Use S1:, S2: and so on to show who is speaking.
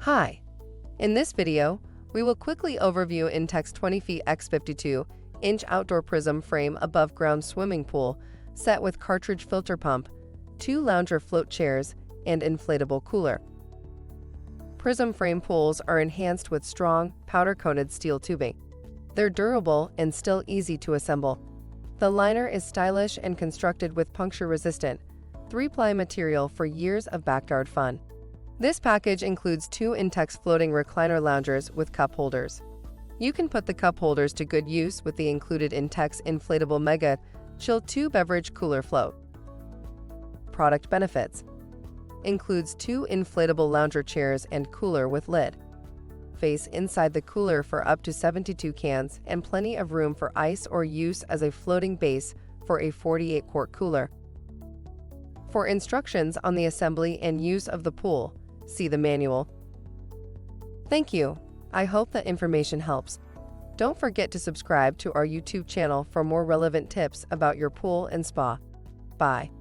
S1: Hi! In this video, we will quickly overview Intex 20 feet x 52-inch outdoor prism frame above-ground swimming pool set with cartridge filter pump, 2 lounger float chairs, and inflatable cooler. Prism frame pools are enhanced with strong, powder-coated steel tubing. They're durable and still easy to assemble. The liner is stylish and constructed with puncture-resistant, 3-ply material for years of backyard fun. This package includes 2 Intex Floating Recliner Loungers with cup holders. You can put the cup holders to good use with the included Intex Inflatable Mega Chill 2 Beverage Cooler Float. Product benefits: includes 2 inflatable lounger chairs and cooler with lid. Face inside the cooler for up to 72 cans and plenty of room for ice or use as a floating base for a 48-quart cooler. For instructions on the assembly and use of the pool, see the manual. Thank you. I hope that information helps. Don't forget to subscribe to our YouTube channel for more relevant tips about your pool and spa. Bye.